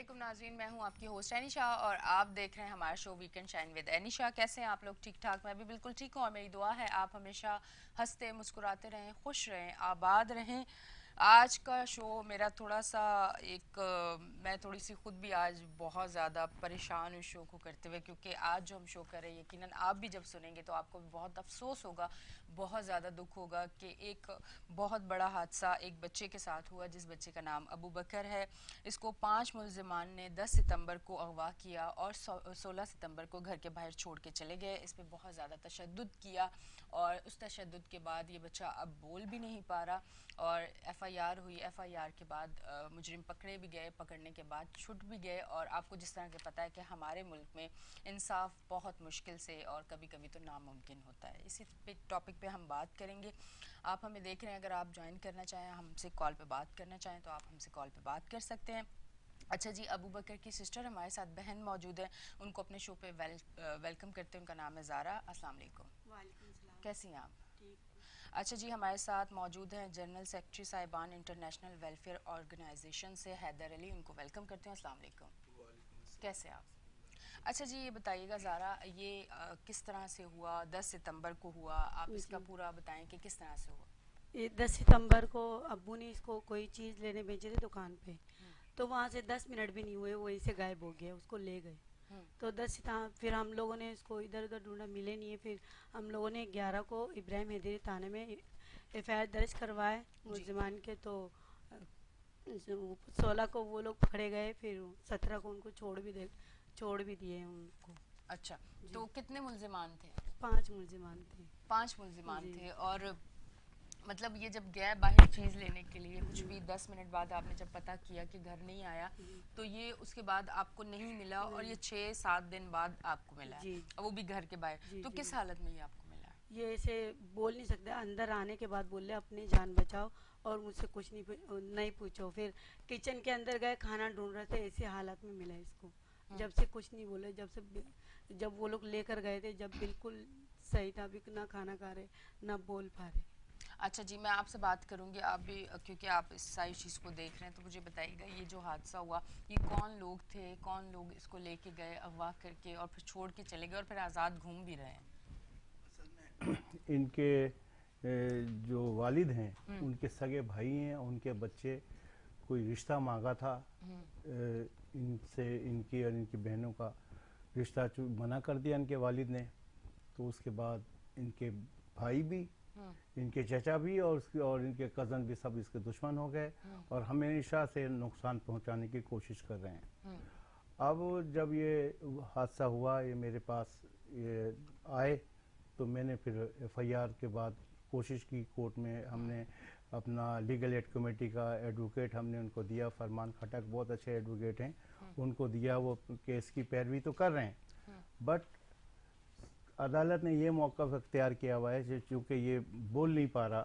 علیکم ناظرین، میں ہوں آپ کی ہوسٹ انیشا اور آپ دیکھ رہے ہیں ہمارا شو ویکنڈ شائن ود انیشا۔ کیسے ہیں آپ لوگ؟ ٹھیک ٹھاک؟ میں بھی بالکل ٹھیک ہوں اور میری دعا ہے آپ ہمیشہ ہنستے مسکراتے رہیں، خوش رہیں، آباد رہیں۔ آج کا شو میرا تھوڑا سا میں تھوڑی سی خود بھی آج بہت زیادہ پریشان ہوں شو کو کرتے ہوئے، کیونکہ آج جو ہم شو کر رہے ہیں یقیناً آپ بھی جب سنیں گے تو آپ کو بھی بہت افسوس ہوگا، بہت زیادہ دکھ ہوگا کہ ایک بہت بڑا حادثہ ایک بچے کے ساتھ ہوا جس بچے کا نام ابو بکر ہے۔ اس کو 5 ملزمان نے 10 ستمبر کو اغوا کیا اور 16 ستمبر کو گھر کے باہر چھوڑ کے چلے گئے۔ اس پہ بہت زیادہ تشدد کیا اور اس تشدد کے بعد یہ بچہ اب بول بھی نہیں پا رہا اور ایف آئی آر ہوئی۔ ایف آئی آر کے بعد مجرم پکڑے بھی گئے، پکڑنے کے بعد چھٹ بھی گئے، اور آپ کو جس طرح کہ پتہ ہے کہ ہمارے ملک میں انصاف بہت مشکل سے اور کبھی کبھی تو ناممکن ہوتا ہے۔ اسی ٹاپک پہ ہم بات کریں گے۔ آپ ہمیں دیکھ رہے ہیں، اگر آپ جوائن کرنا چاہیں، ہم سے کال پہ بات کرنا چاہیں تو آپ ہم سے کال پہ بات کر سکتے ہیں۔ اچھا جی، ابو بکر کی سسٹر ہمارے ساتھ بہن موجود ہے، ان کو اپنے شو پہ ویلکم کرتے ہیں۔ ان کا نام ہے زارا۔ السلام علیکم۔ وعلیکم السلام۔ کیسی ہیں آپ؟ ٹھیک۔ اچھا جی، ہمارے ساتھ موجود ہیں جنرل سیکرٹری صاحبان انٹرنیشنل ویلفیئر آرگنائزیشن سے حیدر علی، ان کو ویلکم کرتے ہیں۔ السلام علیکم۔ کیسے آپ؟ اچھا جی، یہ بتائیے گا زارا، یہ کس طرح سے ہوا؟ 10 ستمبر کو ہوا، آپ اس کا پورا بتائیں کہ کس طرح سے ہوا۔ یہ 10 ستمبر کو ابو نے اس کو کوئی چیز لینے بھیجے تھے دکان پہ، تو وہاں سے 10 منٹ بھی نہیں ہوئے وہیں سے غائب ہو گیا، اس کو لے گئے۔ تو 10 ستمبر پھر ہم لوگوں نے اس کو ادھر ادھر ڈھونڈا، ملے نہیں ہے۔ پھر ہم لوگوں نے 11 کو ابراہیم حیدری تھانے میں ایف آئی آر درج کروائے ملزمان کے، تو 16 کو وہ لوگ پکڑے گئے، پھر 17 کو ان کو چھوڑ بھی دیے ان کو۔ اچھا، تو کتنے ملزمان تھے؟ 5 ملزمان تھے۔ 5 ملزمان تھے، اور مطلب یہ جب گئے باہر چیز لینے کے لیے، کچھ بھی 10 منٹ بعد آپ نے جب پتہ کیا کہ گھر نہیں آیا، تو یہ اس کے بعد آپ کو نہیں ملا اور یہ 6-7 دن بعد آپ کو ملا ہے، وہ بھی گھر کے باہر، تو کس حالت میں یہ آپ کو ملا ہے؟ یہ ایسے بول نہیں سکتا، اندر آنے کے بعد بولے اپنی جان بچاؤ اور مجھ سے کچھ نہیں پوچھو۔ پھر کچن کے اندر گئے، کھانا ڈھونڈ رہے تھے، ایسی حالت میں ملا اس کو، جب سے کچھ نہیں بولے، جب وہ لوگ لے کر گئے تھے، جب بالکل صحیح تھا، بھی نہ کھانا کھا رہے نہ بول پا رہے۔ اچھا جی، میں آپ سے بات کروں گی، آپ بھی کیونکہ آپ اس ساری چیز کو دیکھ رہے ہیں، تو مجھے بتائیے گا یہ جو حادثہ ہوا، یہ کون لوگ تھے؟ کون لوگ اس کو لے کے گئے اغوا کر کے اور پھر چھوڑ کے چلے گئے اور پھر آزاد گھوم بھی رہے ہیں؟ ان کے جو والد ہیں ان کے سگے بھائی ہیں، ان کے بچے کوئی رشتہ مانگا تھا ان سے، ان کی اور ان کی بہنوں کا رشتہ منع کر دیا ان کے والد نے۔ تو اس کے بعد ان کے بھائی بھی، ان کے چچا بھی اور ان کے کزن بھی سب اس کے دشمن ہو گئے اور ہمیشہ سے نقصان پہنچانے کی کوشش کر رہے ہیں۔ اب جب یہ حادثہ ہوا، یہ میرے پاس یہ آئے، تو میں نے پھر ایف آئی آر کے بعد کوشش کی کورٹ میں، ہم نے اپنا لیگل ایڈ کمیٹی کا ایڈوکیٹ ہم نے ان کو دیا، فرمان کھٹک بہت اچھے ایڈوکیٹ ہیں، ان کو دیا، وہ کیس کی پیروی تو کر رہے ہیں، بٹ عدالت نے یہ موقف اختیار کیا ہوا ہے چونکہ یہ بول نہیں پا رہا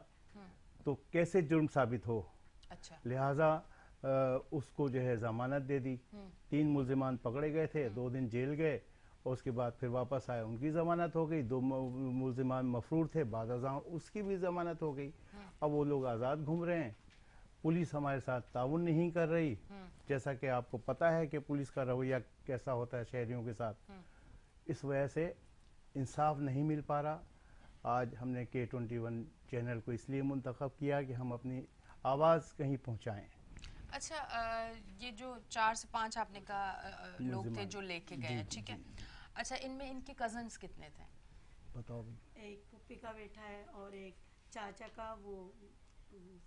تو کیسے جرم ثابت ہو، لہٰذا اس کو جو ہے ضمانت دے دی۔ 3 ملزمان پکڑے گئے تھے، 2 دن جیل گئے اور اس کے بعد پھر واپس آئے، ان کی ضمانت ہو گئی۔ 2 ملزمان مفرور تھے، بعد ازاں اس کی بھی ضمانت ہو گئی۔ اب وہ لوگ آزاد گھوم رہے ہیں۔ پولیس ہمارے ساتھ تعاون نہیں کر رہی، جیسا کہ آپ کو پتہ ہے کہ پولیس کا رویہ کیسا ہوتا ہے شہریوں کے ساتھ، اس وجہ سے انصاف نہیں مل پا رہا۔ آج ہم نے K21 چینل کو اس لیے منتخب کیا کہ ہم اپنی آواز کہیں پہنچائیں۔ اچھا، یہ جو 4 سے 5 آپ نے کہا لوگ تھے جو لے کے گئے، ٹھیک ہے، اچھا ان میں ان کے کزنز کتنے تھے؟ بتاؤ بھی۔ ایک پھپھی کا بیٹا ہے اور ایک چاچا کا وہ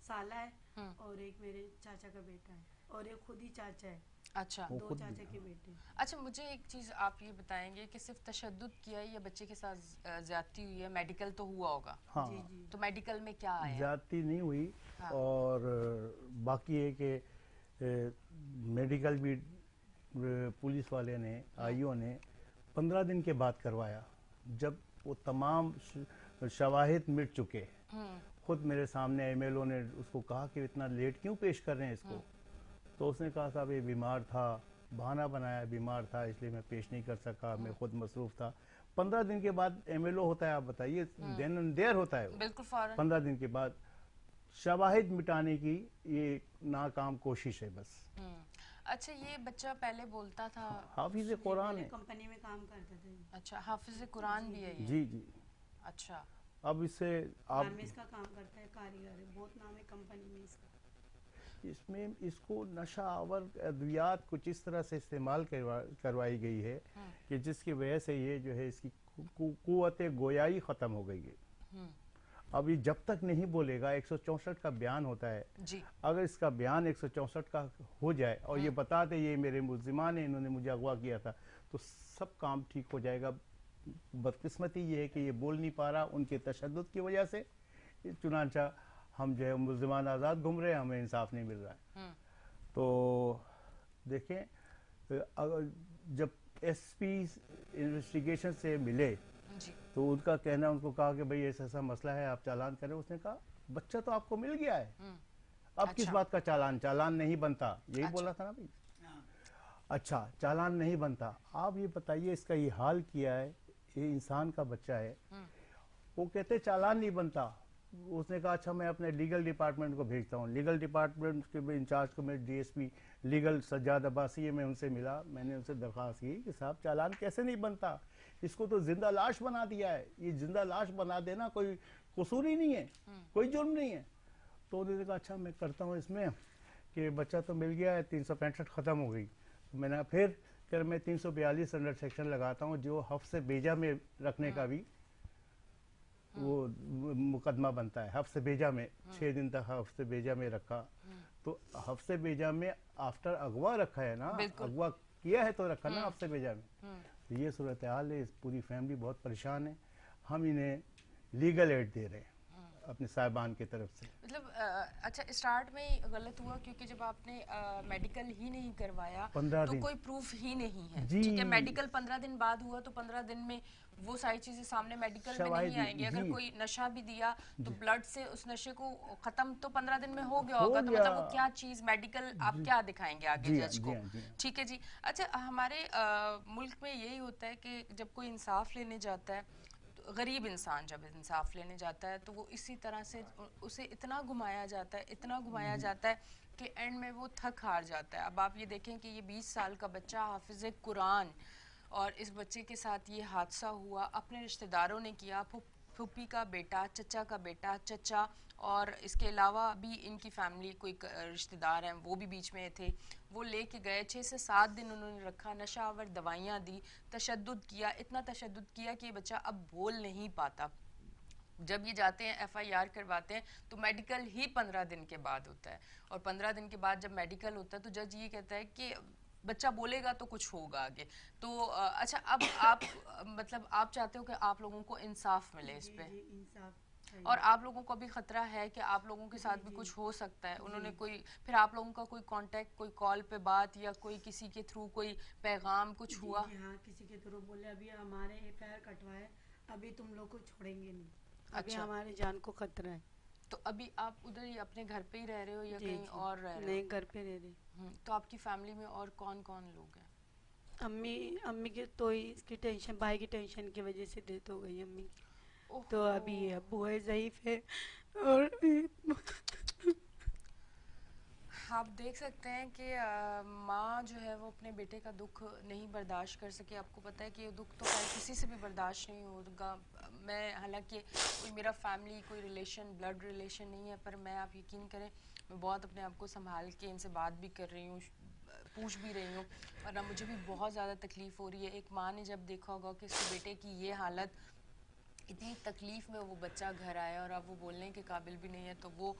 سالہ ہے اور ایک میرے چاچا کا بیٹا ہے اور ایک خود ہی چاچا ہے۔ اچھا، 2 چاچا کے بیٹے۔ اچھا مجھے ایک چیز آپ یہ بتائیں گے کہ صرف تشدد کیا ہے یا بچے کے ساتھ زیادتی ہوئی ہے؟ میڈیکل تو ہوا ہوگا، ہاں تو میڈیکل میں کیا آیا؟ زیادتی نہیں ہوئی، اور باقی ہے کہ میڈیکل بھی پولیس والے نے، آئی او نے 15 دن کے بعد کروایا، جب وہ تمام شواہد مٹ چکے۔ خود میرے سامنے ایم ایل او نے اس کو کہا کہ اتنا لیٹ کیوں پیش کر رہے ہیں اس کو، تو اس نے کہا صاحب یہ بیمار تھا، بہانہ بنایا بیمار تھا اس لیے میں پیش نہیں کر سکا، میں خود مصروف تھا۔ 15 دن کے بعد ایم ایل او ہوتا ہے، آپ بتائیے، دین اینڈ دیر ہوتا ہے، بالکل فوراً 15 دن کے بعد شواہد مٹانے کی یہ ناکام کوشش ہے بس۔ اچھا یہ بچہ پہلے بولتا تھا؟ حافظ قرآن ہے. کمپنی میں کام کرتا تھا. اچھا حافظ قرآن بھی ہے یہ؟ جی جی. اچھا. اب اس سے آپ گارمنٹس کا کام کرتا ہے, کاریگر ہے, بہت نام ہے کمپنی میں اس کا. اس میں اس کو نشہ آور ادویات کچھ اس طرح سے استعمال کروائی گئی ہے کہ جس کی وجہ سے یہ جو ہے اس کی قوت گویائی ختم ہو گئی ہے. اب یہ جب تک نہیں بولے گا, 164 کا بیان ہوتا ہے, اگر اس کا بیان 164 کا ہو جائے اور یہ بتا دے یہ میرے ملزمان ہیں, انہوں نے مجھے اغوا کیا تھا, تو سب کام ٹھیک ہو جائے گا. بدقسمتی یہ ہے کہ یہ بول نہیں پا رہا ان کے تشدد کی وجہ سے, چنانچہ ہم جو ہے ملزمان آزاد گھوم رہے ہیں, ہمیں انصاف نہیں مل رہا ہے. تو دیکھیں جب ایس پی انویسٹیگیشن سے ملے تو ان کا کہنا, ان کو کہا کہ بھئی ایسا ایسا مسئلہ ہے, آپ چالان کریں. اس نے کہا بچہ تو آپ کو مل گیا ہے, اب کس بات کا چالان, چالان نہیں بنتا, یہی بولا تھا نا بھئی. اچھا چالان نہیں بنتا, آپ یہ بتائیے اس کا یہ حال کیا ہے, یہ انسان کا بچہ ہے. وہ کہتے چالان نہیں بنتا. اس نے کہا اچھا میں اپنے لیگل ڈپارٹمنٹ کو بھیجتا ہوں. لیگل ڈپارٹمنٹ کے انچارج کو, میں D S P legal Sajjad Abbasi ہے, میں ان سے ملا, میں نے ان سے درخواست کی کہ صاحب چالان کیسے نہیں بنتا, اس کو تو زندہ لاش بنا دیا ہے. یہ زندہ لاش بنا دینا کوئی قصور ہی نہیں ہے, کوئی جرم نہیں ہے. تو انہوں نے کہا اچھا میں کرتا ہوں اس میں کہ بچہ تو مل گیا ہے, 365 ختم ہو گئی. میں نے پھر میں 342 انڈر سیکشن لگاتا ہوں, جو حفظ بیجا میں رکھنے کا بھی وہ مقدمہ بنتا ہے. حفظ بیجا میں 6 دن تک حفظ بیجا میں رکھا. تو حفظ بیجا میں آفٹر اغوا رکھا ہے نا, اغوا کیا ہے تو رکھا نا حفظ بیجا میں. یہ صورتحال ہے, پوری فیملی بہت پریشان ہے. ہم انہیں لیگل ایڈ دے رہے ہیں اپنے صاحبان کی طرف سے. مطلب اچھا اسٹارٹ میں غلط ہوا کیونکہ جب آپ نے میڈیکل ہی نہیں کروایا تو کوئی پروف ہی نہیں ہے. ٹھیک ہے, میڈیکل 15 دن بعد ہوا تو 15 دن میں وہ ساری چیزیں سامنے میڈیکل میں نہیں آئیں گی. اگر کوئی نشہ بھی دیا تو بلڈ سے اس نشے کو ختم تو 15 دن میں ہو گیا ہوگا, تو مطلب وہ کیا چیز میڈیکل آپ کیا دکھائیں گے آگے جج کو. ٹھیک ہے جی. اچھا ہمارے ملک میں یہی ہوتا ہے کہ جب کوئی انصاف لینے جاتا ہے, غریب انسان جب انصاف لینے جاتا ہے تو وہ اسی طرح سے اسے اتنا گھمایا جاتا ہے, اتنا گھمایا جاتا ہے کہ اینڈ میں وہ تھک ہار جاتا ہے. اب آپ یہ دیکھیں کہ یہ 20 سال کا بچہ حافظ قرآن, اور اس بچے کے ساتھ یہ حادثہ ہوا, اپنے رشتہ داروں نے کیا, پھوپھی کا بیٹا, چچا کا بیٹا, چچا, اور اس کے علاوہ بھی ان کی فیملی کوئی رشتہ دار ہیں وہ بھی بیچ میں تھے. وہ لے کے گئے, 6 سے 7 دن انہوں نے رکھا, نشہ آور دوائیاں دی, تشدد کیا, اتنا تشدد کیا کہ یہ بچہ اب بول نہیں پاتا. جب یہ جاتے ہیں ایف آئی آر کرواتے ہیں تو میڈیکل ہی 15 دن کے بعد ہوتا ہے, اور 15 دن کے بعد جب میڈیکل ہوتا ہے تو جج یہ کہتا ہے کہ بچہ بولے گا تو کچھ ہوگا آگے. تو اچھا اب آپ مطلب آپ چاہتے ہو کہ آپ لوگوں کو انصاف ملے اس پہ, اور آپ لوگوں کو بھی خطرہ ہے کہ آپ لوگوں کے ساتھ بھی کچھ ہو سکتا ہے. انہوں نے کوئی پھر آپ لوگوں کا کوئی کانٹیکٹ, کوئی کال پہ بات, یا کوئی کسی کے تھرو کوئی پیغام کچھ ہوا؟ ہاں کسی کے تھرو بولے ابھی ہمارے ایف آئی آر کٹوائے, ابھی تم لوگ کو چھوڑیں گے نہیں, ابھی ہمارے جان کو خطرہ ہے. تو ابھی آپ ادھر ہی اپنے گھر پہ ہی رہ رہے ہو یا کہیں اور رہ رہے ہو؟ نہیں گھر پہ رہ رہے. تو آپ کی فیملی میں اور کون کون لوگ ہیں؟ امی کی تو اس کی ٹینشن, بھائی کی ٹینشن کی وجہ سے ڈیتھ ہو گئی امی کی. تو ابھی ابو ہے ضعیف ہے, اور آپ دیکھ سکتے ہیں کہ ماں جو ہے وہ اپنے بیٹے کا دکھ نہیں برداشت کر سکے. آپ کو پتہ ہے کہ یہ دکھ تو کسی سے بھی برداشت نہیں ہوگا. میں حالانکہ کوئی میرا فیملی کوئی ریلیشن بلڈ ریلیشن نہیں ہے, پر میں آپ یقین کریں میں بہت اپنے آپ کو سنبھال کے ان سے بات بھی کر رہی ہوں, پوچھ بھی رہی ہوں, ورنہ مجھے بھی بہت زیادہ تکلیف ہو رہی ہے. ایک ماں نے جب دیکھا ہوگا کہ اس کے بیٹے کی یہ حالت, اتنی تکلیف میں وہ بچہ گھر آیا اور اب وہ بولنے کے قابل بھی نہیں ہے, تو وہ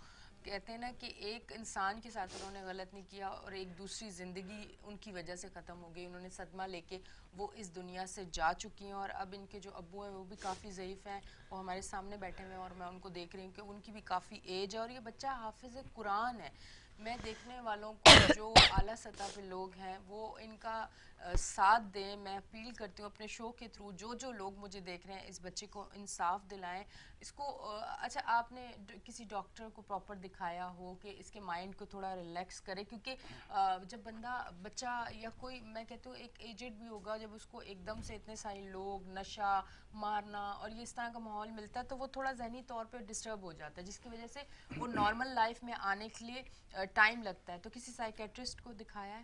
کہتے ہیں نا کہ ایک انسان کے ساتھ انہوں نے غلط نہیں کیا اور ایک دوسری زندگی ان کی وجہ سے ختم ہو گئی. انہوں نے صدمہ لے کے وہ اس دنیا سے جا چکی ہیں, اور اب ان کے جو ابو ہیں وہ بھی کافی ضعیف ہیں, وہ ہمارے سامنے بیٹھے ہوئے ہیں اور میں ان کو دیکھ رہی ہوں کہ ان کی بھی کافی ایج ہے, اور یہ بچہ حافظ قرآن ہے. میں دیکھنے والوں کو جو اعلیٰ سطح پہ لوگ ہیں وہ ان کا ساتھ دیں. میں اپیل کرتی ہوں اپنے شو کے تھرو, جو لوگ مجھے دیکھ رہے ہیں اس بچے کو انصاف دلائیں. اس کو اچھا آپ نے کسی ڈاکٹر کو پراپر دکھایا ہو کہ اس کے مائنڈ کو تھوڑا ریلیکس کرے, کیونکہ جب بچہ یا کوئی میں کہتی ہوں ایک ایجڈ بھی ہوگا, جب اس کو ایک دم سے اتنے سارے لوگ نشہ مارنا اور یہ اس طرح کا ماحول ملتا ہے تو وہ تھوڑا ذہنی طور پہ ڈسٹرب ہو جاتا ہے, جس کی وجہ سے وہ نارمل لائف میں آنے کے لیے ٹائم لگتا ہے. تو کسی سائیکیٹرسٹ کو دکھایا ہے؟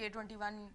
K21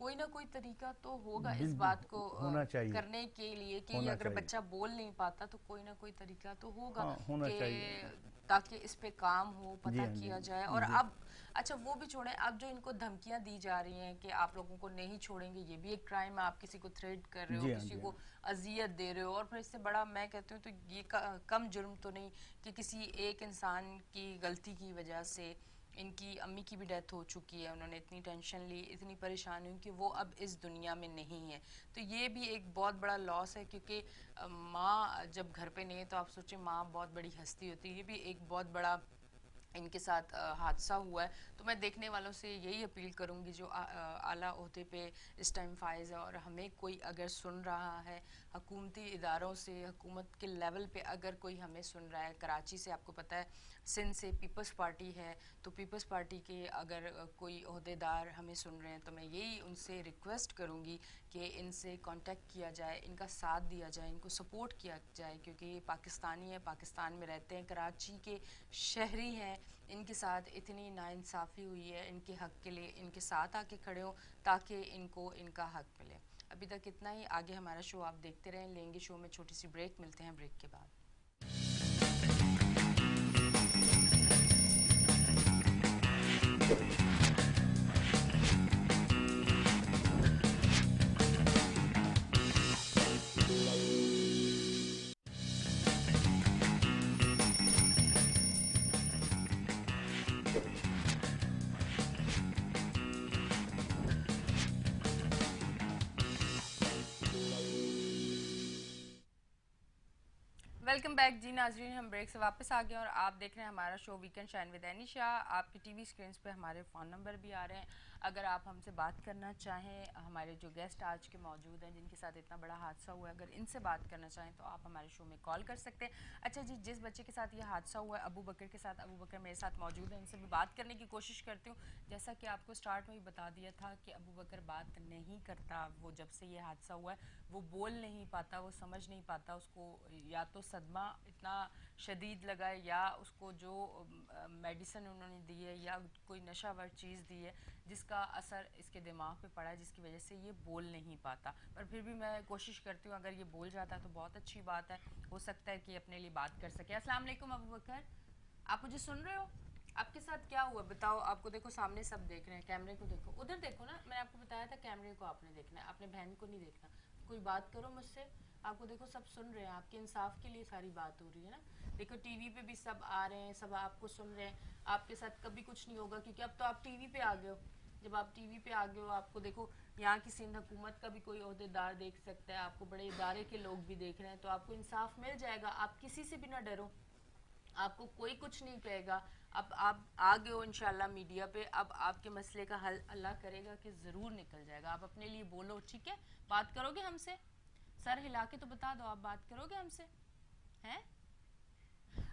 کوئی نہ کوئی طریقہ تو ہوگا اس بالکل بات کو ہونا چاہیے، کرنے کے لیے کہ ہونا اگر چاہیے، بچہ بول نہیں پاتا تو کوئی نہ کوئی طریقہ تو ہوگا ہاں ہونا کہ چاہیے. تاکہ اس پہ کام ہو، جی پتہ ہاں، جی کیا ہاں، جائے. اور جی اب اچھا وہ بھی چھوڑیں، اب جو ان کو دھمکیاں دی جا رہی ہیں کہ آپ لوگوں کو نہیں چھوڑیں گے، یہ بھی ایک کرائم ہے. آپ کسی کو تھریٹ کر رہے ہو، جی ہاں، کسی جی کو ہاں. اذیت دے رہے ہو، اور پھر اس سے بڑا میں کہتی ہوں تو یہ کم جرم تو نہیں کہ کسی ایک انسان کی غلطی کی وجہ سے. ان کی امی کی بھی ڈیتھ ہو چکی ہے، انہوں نے اتنی ٹینشن لی، اتنی پریشانی ہوئی کہ وہ اب اس دنیا میں نہیں ہے. تو یہ بھی ایک بہت بڑا لاس ہے، کیونکہ ماں جب گھر پہ نہیں ہے تو آپ سوچیں ماں بہت بڑی ہستی ہوتی ہے. یہ بھی ایک بہت بڑا ان کے ساتھ حادثہ ہوا ہے. تو میں دیکھنے والوں سے یہی اپیل کروں گی جو اعلیٰ عہدے پہ اس ٹائم فائز ہے، اور ہمیں کوئی اگر سن رہا ہے حکومتی اداروں سے، حکومت کے لیول پہ اگر کوئی ہمیں سن رہا ہے، کراچی سے آپ کو پتہ ہے سندھ سے پیپلز پارٹی ہے، تو پیپلز پارٹی کے اگر کوئی عہدے دار ہمیں سن رہے ہیں تو میں یہی ان سے ریکویسٹ کروں گی کہ ان سے کانٹیکٹ کیا جائے، ان کا ساتھ دیا جائے، ان کو سپورٹ کیا جائے، کیونکہ یہ پاکستانی ہے، پاکستان میں رہتے ہیں، کراچی کے شہری ہیں. ان کے ساتھ اتنی ناانصافی ہوئی ہے، ان کے حق کے لیے ان کے ساتھ آ کے کھڑے ہوں تاکہ ان کو ان کا حق ملے. ابھی تک اتنا ہی، آگے ہمارا شو آپ دیکھتے رہیں. لیں گے شو میں چھوٹی سی بریک، ملتے ہیں بریک کے بعد. ویلکم بیک جی ناظرین، ہم بریک سے واپس آ گئے اور آپ دیکھ رہے ہیں ہمارا شو ویکنڈ شائن ود اینشا. آپ کی ٹی وی اسکرینس پہ ہمارے فون نمبر بھی آ رہے ہیں. اگر آپ ہم سے بات کرنا چاہیں، ہمارے جو گیسٹ آج کے موجود ہیں جن کے ساتھ اتنا بڑا حادثہ ہوا ہے، اگر ان سے بات کرنا چاہیں تو آپ ہمارے شو میں کال کر سکتے ہیں. اچھا جی، جس بچے کے ساتھ یہ حادثہ ہوا ہے ابو بکر کے ساتھ، ابو بکر میرے ساتھ موجود ہیں، ان سے بھی بات کرنے کی کوشش کرتی ہوں. جیسا کہ آپ کو سٹارٹ میں ہی بتا دیا تھا کہ ابو بکر بات نہیں کرتا. وہ جب سے یہ حادثہ ہوا ہے وہ بول نہیں پاتا، وہ سمجھ نہیں پاتا. اس کو یا تو صدمہ اتنا شدید لگا ہے، یا اس کو جو میڈیسن انہوں نے دی ہے یا کوئی نشہ ور چیز دی ہے جس کا اثر اس کے دماغ پہ پڑا ہے، جس کی وجہ سے یہ بول نہیں پاتا. پر پھر بھی میں کوشش کرتی ہوں اگر یہ بول جاتا ہے تو بہت اچھی بات ہے، ہو سکتا ہے کہ اپنے لیے بات کر سکے. السلام علیکم ابو بکر، آپ مجھے سن رہے ہو؟ آپ کے ساتھ کیا ہوا بتاؤ. آپ کو دیکھو سامنے سب دیکھ رہے ہیں، کیمرے کو دیکھو، ادھر دیکھو نا، میں نے آپ کو بتایا تھا کیمرے کو آپ نے دیکھنا ہے، اپنے بہن کو نہیں دیکھنا. کوئی بات کرو مجھ سے، آپ کو دیکھو سب سن رہے ہیں، آپ کے انصاف کے لیے ساری بات ہو رہی ہے نا. دیکھو ٹی وی پہ بھی سب آ رہے ہیں، سب آپ کو سن رہے ہیں. آپ کے ساتھ کبھی کچھ نہیں ہوگا کیونکہ اب تو آپ ٹی وی پہ آ گئے ہو. جب آپ ٹی وی پہ آ گئے ہو، آپ کو دیکھو یہاں کی سندھ حکومت کا بھی کوئی عہدے دار دیکھ سکتا ہے، آپ کو بڑے ادارے کے لوگ بھی دیکھ رہے ہیں، تو آپ کو انصاف مل جائے گا. آپ کسی سے بھی نہ ڈرو، آپ کو کوئی کچھ نہیں کہے گا. اب آپ آ گئے ہو انشاءاللہ میڈیا پہ، اب آپ کے مسئلے کا حل اللہ کرے گا کہ ضرور نکل جائے گا. آپ اپنے لیے بولو، ٹھیک ہے؟ بات کرو گے ہم سے؟ سر ہلا کے تو بتا دو، آپ بات کرو گے ہم سے؟ ہیں؟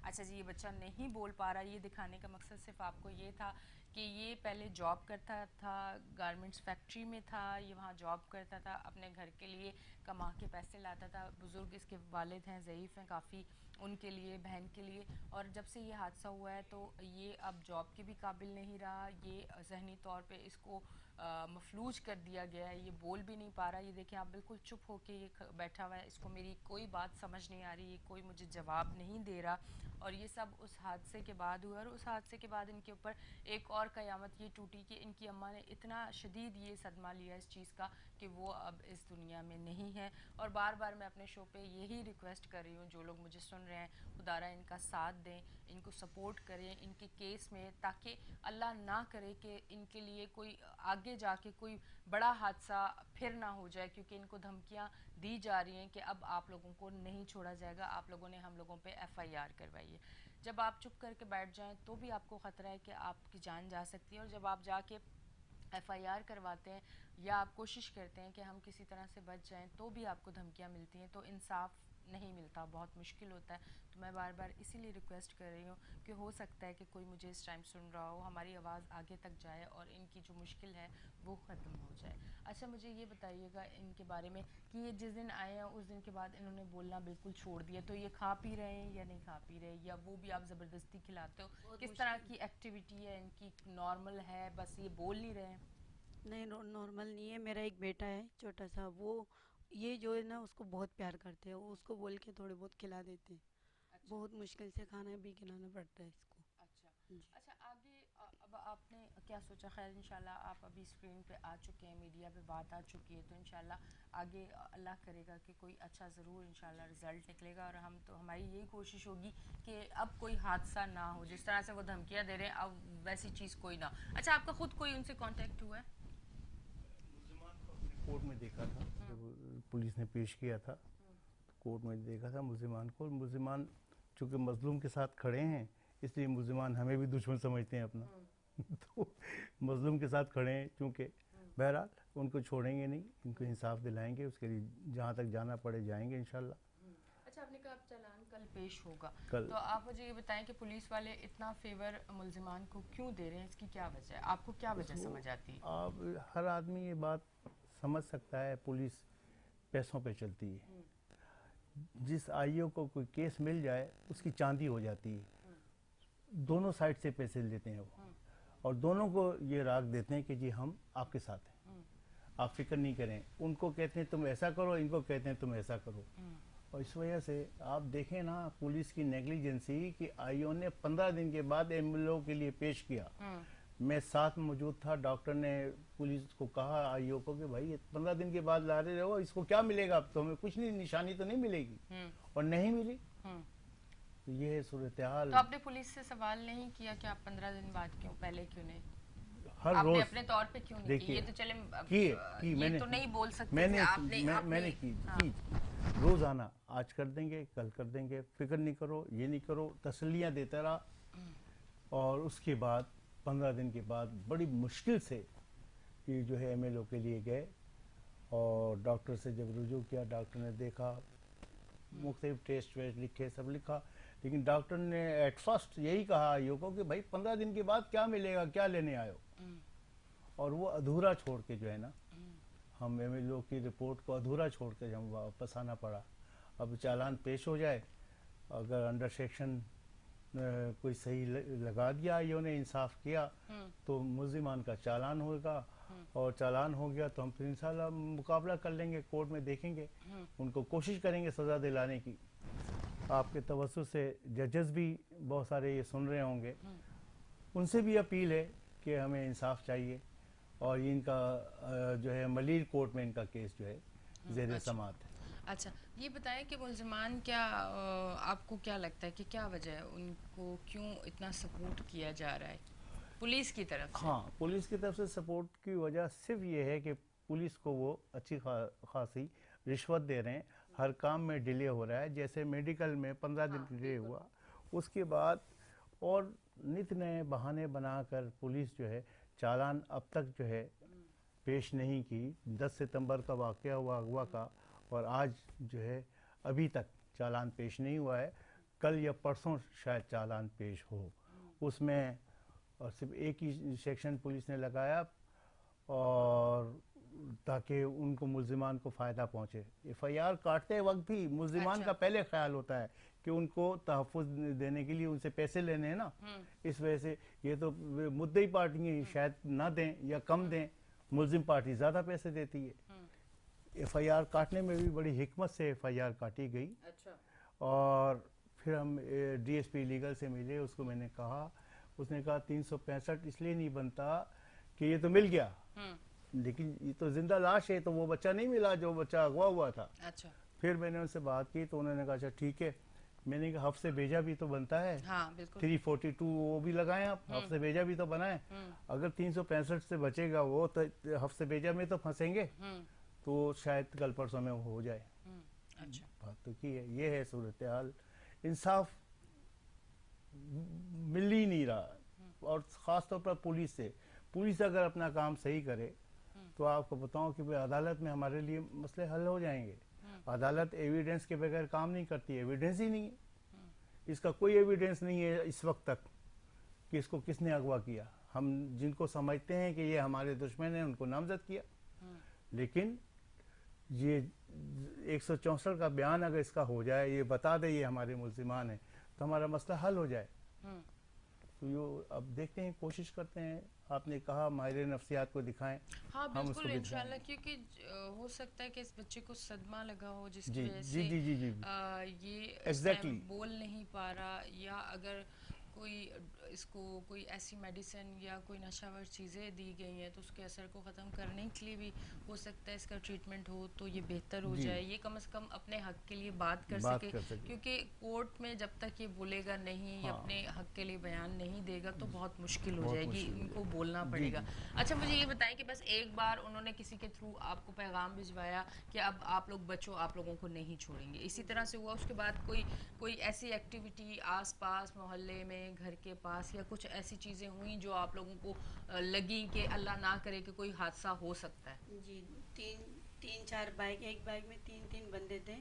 اچھا جی، یہ بچہ نہیں بول پا رہا. یہ دکھانے کا مقصد صرف آپ کو یہ تھا کہ یہ پہلے جاب کرتا تھا، گارمنٹس فیکٹری میں تھا، یہ وہاں جاب کرتا تھا، اپنے گھر کے لیے کما کے پیسے لاتا تھا. بزرگ اس کے والد ہیں، ضعیف ہیں کافی، ان کے لیے، بہن کے لیے. اور جب سے یہ حادثہ ہوا ہے تو یہ اب جاب کے بھی قابل نہیں رہا. یہ ذہنی طور پہ اس کو مفلوج کر دیا گیا ہے، یہ بول بھی نہیں پا رہا. یہ دیکھیں آپ، بالکل چپ ہو کے یہ بیٹھا ہوا ہے، اس کو میری کوئی بات سمجھ نہیں آ رہی، یہ کوئی مجھے جواب نہیں دے رہا. اور یہ سب اس حادثے کے بعد ہوا، اور اس حادثے کے بعد ان کے اوپر ایک اور قیامت یہ ٹوٹی کہ ان کی اماں نے اتنا شدید یہ صدمہ لیا اس چیز کا کہ وہ اب اس دنیا میں نہیں ہے. اور بار بار میں اپنے شو پہ یہی ریکویسٹ کر رہی ہوں، جو لوگ مجھے سن رہے ہیں، خدا را ان کا ساتھ دیں، ان کو سپورٹ کریں ان کے کیس میں، تاکہ اللہ نہ کرے کہ ان کے لیے کوئی آگے جا کے کوئی بڑا حادثہ پھر نہ ہو جائے. کیونکہ ان کو دھمکیاں دی جا رہی ہیں کہ اب آپ لوگوں کو نہیں چھوڑا جائے گا، آپ لوگوں نے ہم لوگوں پہ FIR کروائی ہے. جب آپ چپ کر کے بیٹھ جائیں تو بھی آپ کو خطرہ ہے کہ آپ کی جان جا سکتی ہے. اور جب آپ جا کے FIR کرواتے ہیں یا آپ کوشش کرتے ہیں کہ ہم کسی طرح سے بچ جائیں تو بھی آپ کو دھمکیاں ملتی ہیں، تو انصاف نہیں ملتا، بہت مشکل ہوتا ہے. تو میں بار بار اسی لیے ریکویسٹ کر رہی ہوں کہ ہو سکتا ہے کہ کوئی مجھے اس ٹائم سن رہا ہو، ہماری آواز آگے تک جائے اور ان کی جو مشکل ہے وہ ختم ہو جائے. اچھا مجھے یہ بتائیے گا ان کے بارے میں کہ یہ جس دن آئے ہیں اس دن کے بعد انہوں نے بولنا بالکل چھوڑ دیا، تو یہ کھا پی رہے ہیں یا نہیں کھا پی رہے، یا وہ بھی آپ زبردستی کھلاتے ہو؟ کس طرح کی ایکٹیویٹی ہے ان کی؟ نارمل ہے، بس یہ بول نہیں رہے ہیں؟ نہیں نارمل نہیں ہے. میرا ایک بیٹا ہے چھوٹا سا, وہ یہ جو ہے نا اس کو بہت پیار کرتے ہیں, وہ اس کو بول کے تھوڑے بہت کھلا دیتے ہیں. اچھا بہت مشکل سے کھانا بھی کھلانا پڑتا ہے اس کو. اچھا جی. اچھا. آگے اب آپ نے کیا سوچا؟ خیر انشاءاللہ آپ ابھی اسکرین پہ آ چکے ہیں, میڈیا پہ بات آ چکی ہے, تو انشاءاللہ آگے اللہ کرے گا کہ کوئی اچھا ضرور انشاءاللہ رزلٹ نکلے گا, اور ہم تو ہماری یہی کوشش ہوگی کہ اب کوئی حادثہ نہ ہو. جس طرح سے وہ دھمکیاں دے رہے ہیں اب ویسی چیز کوئی نہ. اچھا آپ کا خود کوئی ان سے کانٹیکٹ ہوا ہے؟ کورٹ میں دیکھا تھا جب پولیس نے پیش کیا تھا, کورٹ میں دیکھا تھا ملزمان کو. ملزمان چونکہ مظلوم کے ساتھ کھڑے ہیں اس لیے ملزمان ہمیں بھی دشمن سمجھتے ہیں اپنا. تو مظلوم کے ساتھ کھڑے ہیں چونکہ, بہرحال ان کو چھوڑیں گے نہیں, ان کو انصاف دلائیں گے, اس کے لیے جہاں تک جانا پڑے جائیں گے انشاءاللہ. اچھا آپ نے کہا اب چالان کل پیش ہوگا, کل تو آپ مجھے یہ بتائیں کہ پولیس والے اتنا فیور ملزمان کو کیوں دے رہے ہیں, اس کی کیا وجہ ہے؟ آپ کو کیا وجہ سمجھ آتی ہے؟ آپ ہر آدمی یہ بات سمجھ سکتا ہے, پولیس پیسوں پہ چلتی ہے. جس آئیو کو کوئی کیس مل جائے اس کی چاندی ہو جاتی ہے. دونوں سائڈ سے پیسے لیتے ہیں وہ, اور دونوں کو یہ راگ دیتے ہیں کہ جی ہم آپ کے ساتھ ہیں, آپ فکر نہیں کریں. ان کو کہتے ہیں تم ایسا کرو, ان کو کہتے ہیں تم ایسا کرو. اور اس وجہ سے آپ دیکھیں نا پولیس کی نیگلیجنسی کہ آئیو نے 15 دن کے بعد ایم ایل او کے لیے پیش کیا. میں ساتھ موجود تھا, ڈاکٹر نے پولیس کو کہا آئیو کو کہ بھائی 15 دن کے بعد لا رہے ہو, اس کو کیا ملے گا, اب تو ہمیں کچھ نہیں, نشانی تو نہیں ملے گی, اور نہیں ملی. تو یہ ہے صورتحال. تو آپ نے پولیس سے سوال نہیں کیا کہ آپ 15 دن بعد کیوں, پہلے کیوں نہیں, ہر آپ نے روز اپنے طور پہ کیوں نہیں کی؟ دیکھیے یہ تو چلے کی یہ تو نہیں بول سکتے میں تھے نے آپ نے. میں نے کی روزانہ, آج کر دیں گے کل کر دیں گے, فکر نہیں کرو, یہ نہیں کرو, تسلیاں دیتا رہا. اور اس کے بعد 15 دن کے بعد بڑی مشکل سے یہ جو ہے ایم ایل او کے لیے گئے, اور ڈاکٹر سے جب رجوع کیا, ڈاکٹر نے دیکھا, مختلف ٹیسٹ ویسٹ لکھے, سب لکھا, لیکن ڈاکٹر نے ایٹ فرسٹ یہی کہا آئیو کو کہ بھائی 15 دن کے بعد کیا ملے گا, کیا لینے آئے ہو. اور وہ ادھورا چھوڑ کے جو ہے نا, ہم ایم ایل او کی رپورٹ کو ادھورا چھوڑ کے ہم واپس آنا پڑا. اب چالان پیش ہو جائے, اگر انڈر سیکشن کوئی صحیح لگا دیا آئیو نے, انصاف کیا, تو ملزمان کا چالان ہوگا, اور چالان ہو گیا تو ہم پھر انشاءاللہ مقابلہ کر لیں گے, کورٹ میں دیکھیں گے, ان کو کوشش کریں گے سزا دلانے کی. آپ کے توسط سے ججز بھی بہت سارے یہ سن رہے ہوں گے, ان سے بھی اپیل ہے کہ ہمیں انصاف چاہیے, اور ان کا جو ہے ملیل کورٹ میں ان کا کیس جو ہے زیر سماعت ہے. اچھا یہ بتائیں کہ ملزمان کیا, آپ کو کیا لگتا ہے کہ کیا وجہ ہے, ان کو کیوں اتنا سپورٹ کیا جا رہا ہے پولیس کی طرف سے؟ ہاں, پولیس کی طرف سے سپورٹ کی وجہ صرف یہ ہے کہ پولیس کو وہ اچھی خاصی رشوت دے رہے ہیں, ہر کام میں ڈیلے ہو رہا ہے. جیسے میڈیکل میں 15 دن ڈیلے ہوا, اس کے بعد اور نت نئے بہانے بنا کر پولیس جو ہے چالان اب تک جو ہے پیش نہیں کی. 10 ستمبر کا واقعہ ہوا اغوا کا, اور آج جو ہے ابھی تک چالان پیش نہیں ہوا ہے. کل یا پرسوں شاید چالان پیش ہو. اس میں اور صرف ایک ہی سیکشن پولیس نے لگایا, اور تاکہ ان کو ملزمان کو فائدہ پہنچے. ایف آئی آر کاٹتے وقت بھی ملزمان کا پہلے خیال ہوتا ہے کہ ان کو تحفظ دینے کے لیے ان سے پیسے لینے ہیں نا, اس وجہ سے یہ تو مدعی پارٹی شاید نہ دیں یا کم دیں, ملزم پارٹی زیادہ پیسے دیتی ہے. ایف آئی آر کاٹنے میں بھی بڑی حکمت سے ایف آئی آر کاٹی گئی. اور پھر ہم ڈی ایس پی لیگل سے ملے, اس کو میں نے کہا, اس نے کہا 365 اس لیے نہیں بنتا کہ یہ تو مل گیا, لیکن یہ تو زندہ لاش ہے, تو وہ بچہ نہیں ملا جو بچہ اغوا ہوا تھا. پھر میں نے ان سے بات کی تو انہوں نے کہا اچھا ٹھیک ہے. میں نے کہا حفظ بھیجا بھی تو بنتا ہے, 342 وہ بھی لگائیں, آپ حفظ بھیجا بھی تو بنائیں. اگر 365 سے بچے گا وہ تو حفظ بھیجا میں تو پھنسیں گے, تو شاید کل پرسوں میں ہو جائے. بات تو کی ہے, یہ ہے صورتحال. انصاف مل ہی نہیں رہا, اور خاص طور پر پولیس سے. پولیس اگر اپنا کام صحیح کرے تو آپ کو بتاؤں کہ عدالت میں ہمارے لیے مسئلے حل ہو جائیں گے. عدالت ایویڈنس کے بغیر کام نہیں کرتی, ایویڈنس ہی نہیں ہے, اس کا کوئی ایویڈنس نہیں ہے اس وقت تک کہ اس کو کس نے اغوا کیا. ہم جن کو سمجھتے ہیں کہ یہ ہمارے دشمن ہیں ان کو نامزد کیا, لیکن یہ 164 کا بیان اگر اس کا ہو جائے, یہ بتا دے یہ ہمارے ملزمان ہیں, تو ہمارا مسئلہ حل ہو جائے. تو اب دیکھتے ہیں, کوشش کرتے ہیں آپ نے کہا ماہر نفسیات کو دکھائیں. ہاں ہم اس کو بالکل بھی انشاءاللہ، دکھائیں. کیونکہ ہو سکتا ہے کہ اس بچے کو صدمہ لگا ہو جس کی جی وجہ جی سے جی جی جی یہ اس ٹائم ایگزیکٹلی. بول نہیں پا رہا، یا اگر کوئی اس کو کوئی ایسی میڈیسن یا کوئی نشہ ور چیزیں دی گئی ہیں تو اس کے اثر کو ختم کرنے کے لیے بھی ہو سکتا ہے اس کا ٹریٹمنٹ ہو تو یہ بہتر ہو جی جائے، یہ کم از کم اپنے حق کے لیے بات کر بات سکے. کر سکے. کیونکہ کورٹ میں جب تک یہ بولے گا نہیں یا ہاں اپنے حق کے لیے بیان نہیں دے گا تو بہت مشکل ہو بہت جائے گی، مشکل ہو ان جائے کو گا. بولنا جی پڑے گا. جی اچھا مجھے یہ بتائیں کہ بس ایک بار انہوں نے کسی کے تھرو آپ کو پیغام بھجوایا کہ اب آپ لوگ بچو، آپ لوگوں کو نہیں چھوڑیں گے، اسی طرح سے ہوا، اس کے بعد کوئی ایسی ایکٹیویٹی آس پاس محلے میں گھر کے پاس یا کچھ ایسی چیزیں ہوئیں جو آپ لوگوں کو لگیں کہ اللہ نہ کرے کہ کوئی حادثہ ہو سکتا ہے؟ جی، تین چار بائک، ایک بائک میں تین بندے تھے.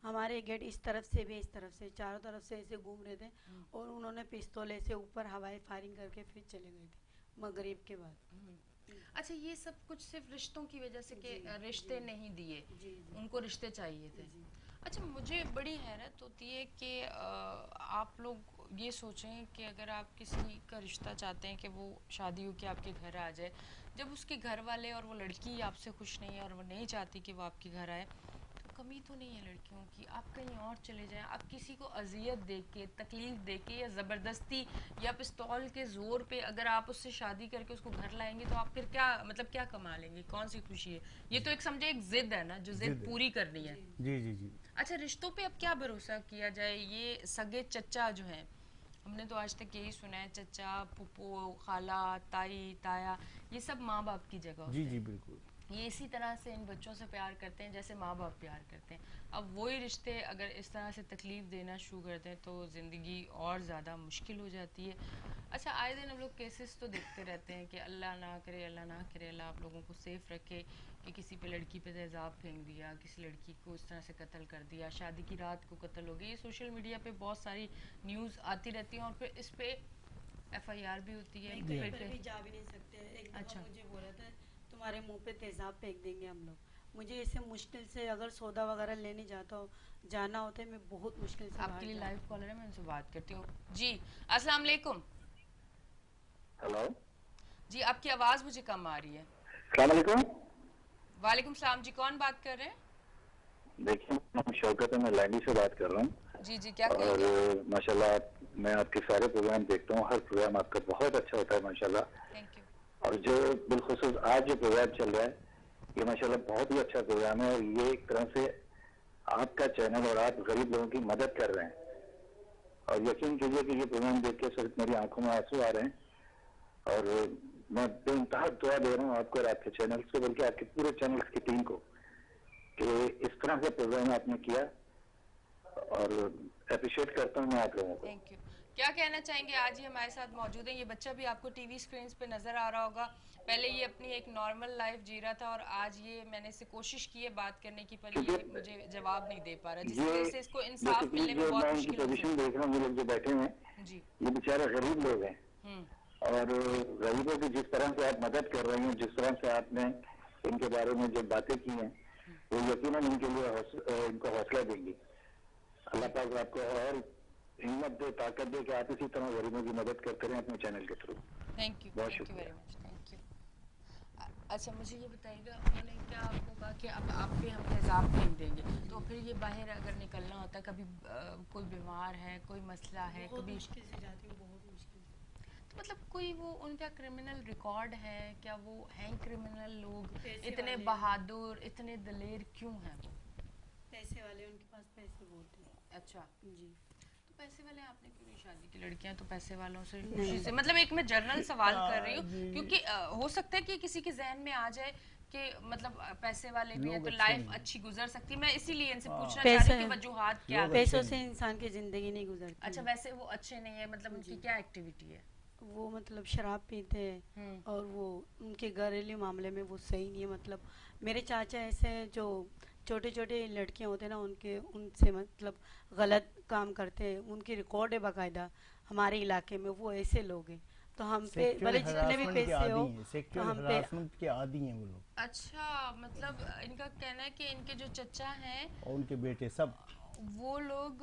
ہمارے گیٹ اس طرف سے بھی اس طرف سے چاروں طرف سے ایسے گھوم رہے تھے اور انہوں نے پستولے سے اوپر ہوائی فائرنگ کر کے پھر چلے گئے تھے مغرب کے بعد. اچھا یہ سب کچھ صرف رشتوں کی وجہ سے کہ جی رشتے نہیں دیے، جی جی ان کو رشتے چاہیے تھے. جی اچھا مجھے بڑی حیرت ہوتی ہے کہ آپ لوگ یہ سوچیں کہ اگر آپ کسی کا رشتہ چاہتے ہیں کہ وہ شادی ہو کے آپ کے گھر آ جائے، جب اس کے گھر والے اور وہ لڑکی آپ سے خوش نہیں ہے اور وہ نہیں چاہتی کہ وہ آپ کے گھر آئے، تو کمی تو نہیں ہے لڑکیوں کی، آپ کہیں اور چلے جائیں. آپ کسی کو اذیت دے کے، تکلیف دے کے یا زبردستی یا پستول کے زور پہ اگر آپ اس سے شادی کر کے اس کو گھر لائیں گے تو آپ پھر کیا مطلب کیا کما لیں گے، کون سی خوشی ہے؟ یہ تو ایک سمجھے ایک ضد ہے نا جو ضد پوری کرنی ہے. جی جی جی. اچھا رشتوں پہ اب کیا بھروسہ کیا جائے؟ یہ سگے چچا جو ہیں، ہم نے تو آج تک یہی سنا ہے، چچا، پھپھو، خالہ، تائی، تایا، یہ سب ماں باپ کی جگہ جی ہوتے جی ہیں. بالکل. یہ اسی طرح سے ان بچوں سے پیار کرتے ہیں جیسے ماں باپ پیار کرتے ہیں. اب وہی رشتے اگر اس طرح سے تکلیف دینا شروع کر دیں تو زندگی اور زیادہ مشکل ہو جاتی ہے. اچھا آئے دن ہم لوگ کیسز تو دیکھتے رہتے ہیں کہ اللہ نہ کرے، اللہ نہ کرے، اللہ آپ لوگوں کو سیف رکھے کہ کسی پہ لڑکی پہ تیزاب پھینک دیا، کسی لڑکی کو اس طرح سے قتل کر دیا، شادی کی رات کو قتل ہو گئی. یہ سوشل میڈیا پہ بہت ساری نیوز آتی رہتی ہیں اور پھر اس پہ ایف آئی آر بھی ہوتی ہے. میں کہیں پر بھی جا بھی نہیں سکتے. ایک دفعہ اچھا مجھے بولا تھا تمہارے منہ پہ تیزاب پھینک دیں گے ہم لوگ. مجھے اسے مشکل سے اگر سودا وغیرہ لینے جانا ہوتا ہے، میں بہت مشکل سے آپ باہر کے لیے لائیو جاتی ہوں. کالر ہے، میں ان سے بات کرتی ہوں. جی السلام علیکم. ہلو جی آپ کی آواز مجھے کم آ رہی ہے. السلام علیکم. وعلیکم السلام. جی کون بات کر رہے ہیں؟ دیکھیے میں شوکت ہے، میں لائنی سے بات کر رہا ہوں. جی جی کیا کہیں اور گے؟ ماشاءاللہ میں آپ کے سارے پروگرام دیکھتا ہوں، ہر پروگرام آپ کا بہت اچھا ہوتا ہے ماشاءاللہ. Thank you. اور جو بالخصوص آج جو پروگرام چل رہا ہے یہ ماشاءاللہ بہت ہی اچھا پروگرام ہے، اور یہ ایک طرح سے آپ کا چینل اور آپ غریب لوگوں کی مدد کر رہے ہیں. اور یقین کیجیے کہ یہ پروگرام دیکھ کے صرف میری آنکھوں میں آنسو آ رہے ہیں. اور میں بے انتہا دعا دے رہا ہوں آپ کو اور آپ کے چینلز کو، بلکہ آپ کے پورے چینلز کی ٹیم کو، کہ اس طرح سے پروگرام آپ نے کیا، اور اپریشیٹ کرتا ہوں میں آپ لوگوں کو. Thank you. کیا کہنا چاہیں گے؟ آج ہی ہمارے ساتھ موجود ہیں، یہ بچہ بھی آپ کو ٹی وی اسکرینز پہ نظر آ رہا ہوگا. پہلے یہ اپنی ایک نارمل لائف جی رہا تھا اور آج یہ میں نے اسے کوشش کی ہے بات کرنے کی، پر یہ مجھے جواب نہیں دے پا رہا، جس کی وجہ یہ سے اس کو انصاف بیسیکلی ملنے میں جو میں بہت ان کی مشکل ہو پوزیشن سکتی دیکھ رہا ہوں، یہ لوگ جو بیٹھے ہیں ہے. جی. یہ بیچارے غریب لوگ ہیں، اور غریبوں کی جس طرح سے آپ مدد کر رہے ہیں، جس طرح سے آپ نے ان کے بارے میں جو باتیں کی ہیں، وہ یقیناً ان کے لیے ان کو حوصلہ دیں گی. اللہ پاک آپ کو اور ہمت دے، طاقت دے کہ آپ اسی طرح غریبوں کی مدد کرتے رہیں اپنے چینل کے تھرو. Thank you. بہت تھینک یو شکریہ. Very much. Thank you. اچھا مجھے یہ بتائیے گا، انہوں نے کیا آپ کو کہا کہ اب آپ پہ ہم تیزاب پھینک دیں گے، تو پھر یہ باہر اگر نکلنا ہوتا ہے، کبھی کوئی بیمار ہے، کوئی مسئلہ ہے، بہت کبھی مشکل سے جاتی ہوں، بہت مشکل سے. تو مطلب کوئی وہ ان کا کرمنل ریکارڈ ہے کیا؟ وہ ہیں کرمنل لوگ؟ پیسے اتنے والے ہیں، بہادر، اتنے دلیر کیوں ہیں وہ؟ پیسے والے، ان کے پاس پیسے بہت ہیں. اچھا جی. تو پیسے والے آپ نے کیوں نہیں شادی کی؟ لڑکیاں تو پیسے والوں سے خوشی نہیں. سے، مطلب ایک میں جنرل سوال کر رہی ہوں کیونکہ ہو سکتا ہے کہ کسی کے ذہن میں آ جائے کہ مطلب پیسے والے بھی ہیں تو لائف اچھی گزر سکتی ہے. میں اسی لیے ان سے پوچھنا چاہ رہی ہوں کہ وجوہات کیا؟ پیسوں سے انسان کی زندگی نہیں گزرتی. اچھا ویسے وہ اچھے نہیں ہیں، مطلب ان کی کیا ایکٹیویٹی ہے؟ وہ مطلب شراب پیتے ہیں اور وہ ان کے گھریلو معاملے میں وہ صحیح نہیں ہے. مطلب میرے چاچا ایسے ہیں جو چھوٹے چھوٹے لڑکیاں ہوتے ہیں نا، ان سے مطلب غلط کام کرتے ہیں. ان کی ریکارڈ ہے باقاعدہ ہمارے علاقے میں. وہ ایسے لوگ ہیں تو ہم پہ بھلے جتنے بھی پیسے ہو تو ہم پہ کے عادی ہیں وہ لوگ. اچھا مطلب ان کا کہنا ہے کہ ان کے جو چچا ہیں اور ان کے بیٹے سب وہ لوگ